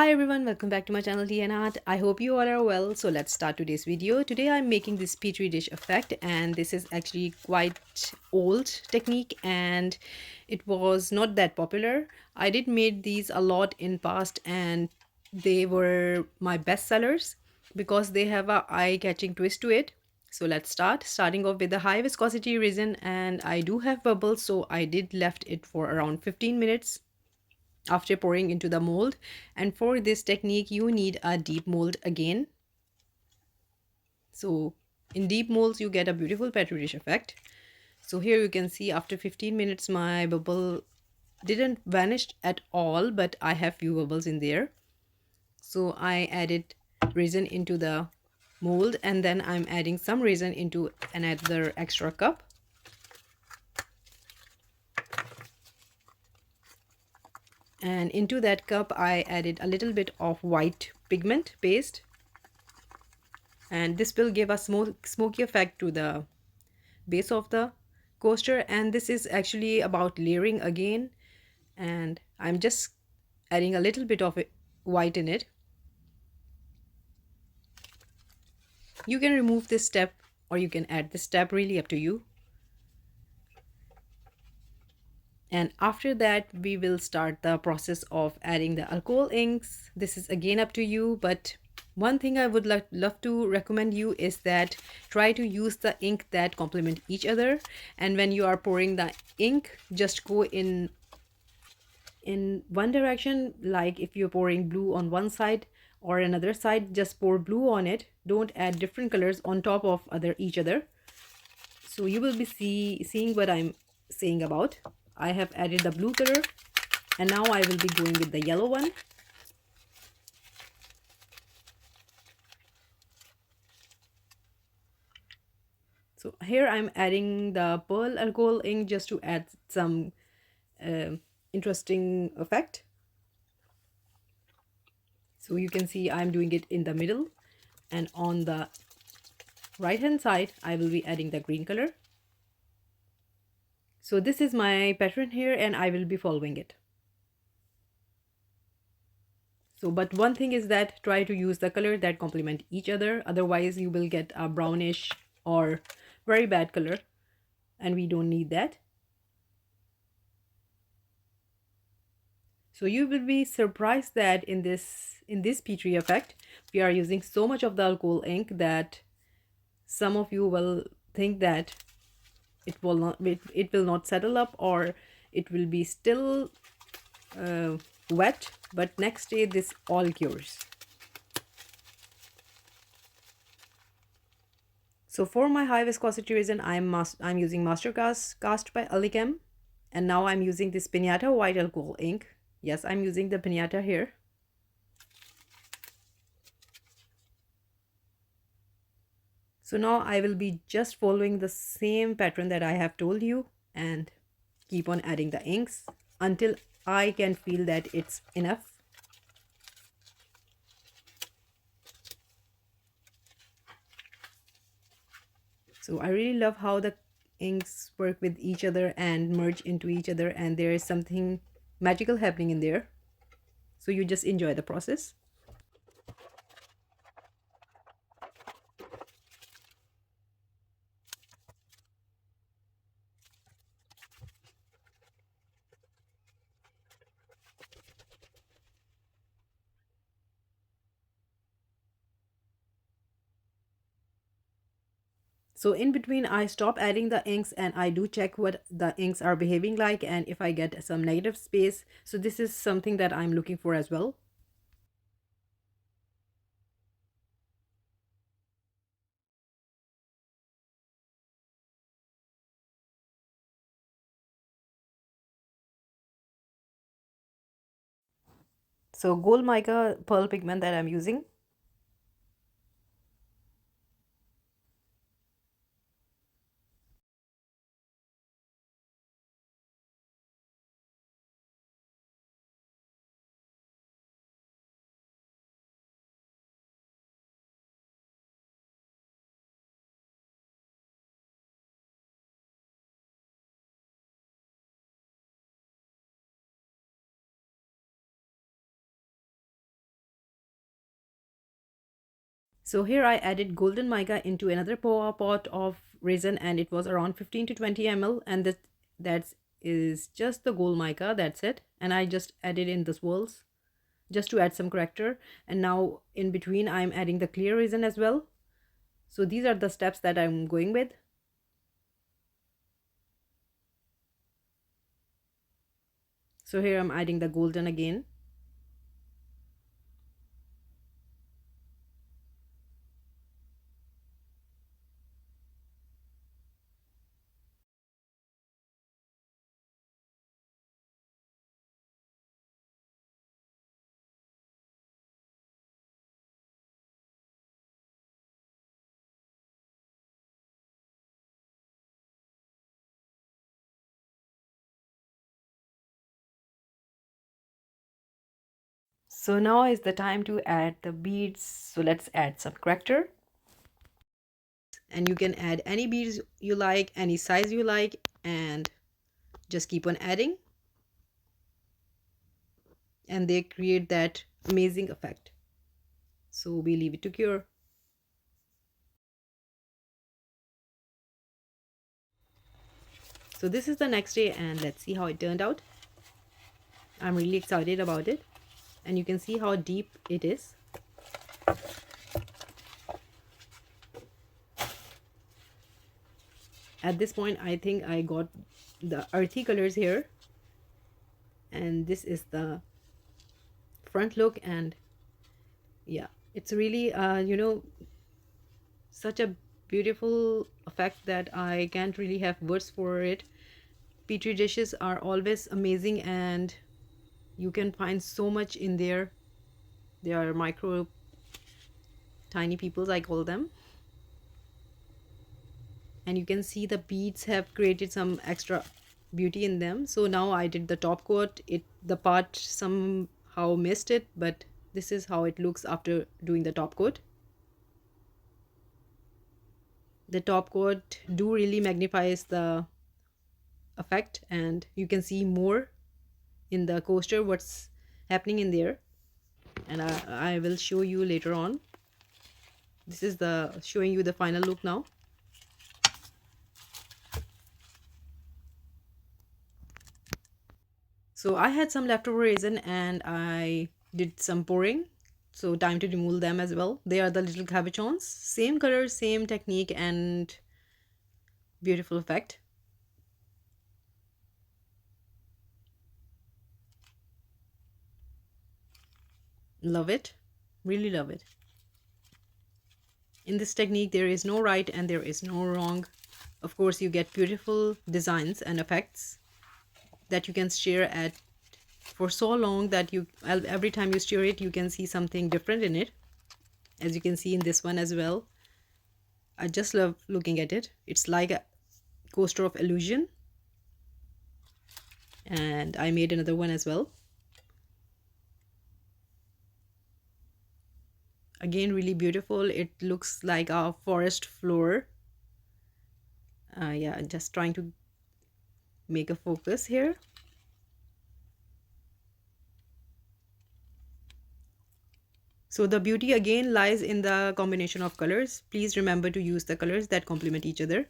Hi everyone, welcome back to my channel Tea and Art. I hope you all are well. So let's start today's video. Today I'm making this petri dish effect, and this is actually quite old technique and it was not that popular. I did made these a lot in past and they were my best sellers because they have a eye-catching twist to it. So let's starting off with the high viscosity resin, and I do have bubbles, so I did left it for around 15 minutes after pouring into the mold. And for this technique you need a deep mold again. So in deep molds you get a beautiful petri dish effect. So here you can see after 15 minutes my bubble didn't vanish at all, but I have few bubbles in there. So I added resin into the mold, and then I'm adding some resin into another extra cup. And into that cup I added a little bit of white pigment paste, and this will give a smoky effect to the base of the coaster. And this is actually about layering again, and I'm just adding a little bit of white in it. You can remove this step or you can add this step, really up to you. And after that we will start the process of adding the alcohol inks. This is again up to you, but one thing I would love to recommend you is that try to use the ink that complement each other. And when you are pouring the ink, just go in one direction. Like if you're pouring blue on one side or another side, just pour blue on it. Don't add different colors on top of each other. So you will be seeing what I'm saying about. I have added the blue color, and now I will be going with the yellow one. So here I'm adding the pearl alcohol ink just to add some uh, interesting effect. So you can see I'm doing it in the middle, and on the right hand side I will be adding the green color. So this is my pattern here and I will be following it. So but one thing is that try to use the color that complement each other, otherwise you will get a brownish or very bad color, and we don't need that. So you will be surprised that in this Petri effect we are using so much of the alcohol ink that some of you will think that it will not settle up, or it will be still wet, but next day this all cures. So for my high viscosity resin, I'm using Master Cast by Alicam, and now I'm using this Pinata white alcohol ink. Yes, I'm using the Pinata here. So now I will be just following the same pattern that I have told you and keep on adding the inks until I can feel that it's enough. So I really love how the inks work with each other and merge into each other, and there is something magical happening in there. So you just enjoy the process. So in between I stop adding the inks and I do check what the inks are behaving like, and if I get some negative space. So this is something that I'm looking for as well. So gold mica pearl pigment that I'm using. So here I added golden mica into another pot of resin, and it was around 15 to 20 ml, and that is just the gold mica, that's it. And I just added in the swirls just to add some character. And now in between I'm adding the clear resin as well. So these are the steps that I'm going with. So here I'm adding the golden again. So now is the time to add the beads. So let's add some character. And you can add any beads you like, any size you like, and just keep on adding. And they create that amazing effect. So we leave it to cure. So this is the next day, and let's see how it turned out. I'm really excited about it, and you can see how deep it is. At this point I think I got the earthy colors here, and this is the front look. And yeah, it's really such a beautiful effect that I can't really have words for it. Petri dishes are always amazing, and you can find so much in there. They are micro tiny peoples, I call them. And you can see the beads have created some extra beauty in them. So now I did the top coat. The part somehow missed it, but this is how it looks after doing the top coat. The top coat do really magnifies the effect, and you can see more in the coaster what's happening in there. And I will show you later on. This is the showing you the final look now. So I had some leftover resin and I did some pouring. So time to remove them as well. They are the little cabochons. Same color, same technique, and beautiful effect. Love it. Really love it. In this technique, there is no right and there is no wrong. Of course, you get beautiful designs and effects that you can stare at for so long that every time you stare it, you can see something different in it. As you can see in this one as well. I just love looking at it. It's like a coaster of illusion. And I made another one as well. Again, really beautiful. It looks like a forest floor. Yeah, just trying to make a focus here. So the beauty again lies in the combination of colors. Please remember to use the colors that complement each other.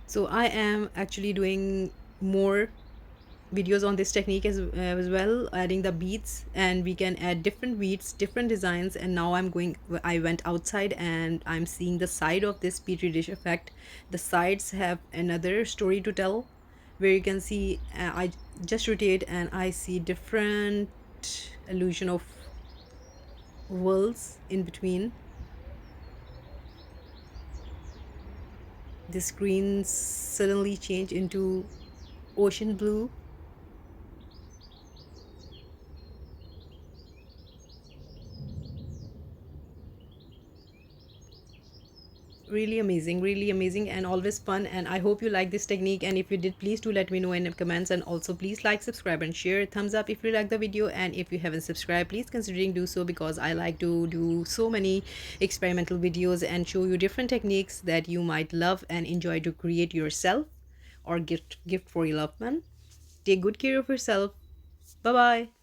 So I am actually doing more videos on this technique as well, adding the beads, and we can add different beads, different designs. And now I went outside and I'm seeing the side of this petri dish effect. The sides have another story to tell, where you can see I just rotate and I see different illusion of worlds in between. The screen suddenly changed into ocean blue. Really amazing, and always fun. And I hope you like this technique, and if you did, please do let me know in the comments. And also please like, subscribe, and share. Thumbs up if you like the video, and if you haven't subscribed, please considering do so, because I like to do so many experimental videos and show you different techniques that you might love and enjoy to create yourself or gift for your loved one. Take good care of yourself. Bye bye.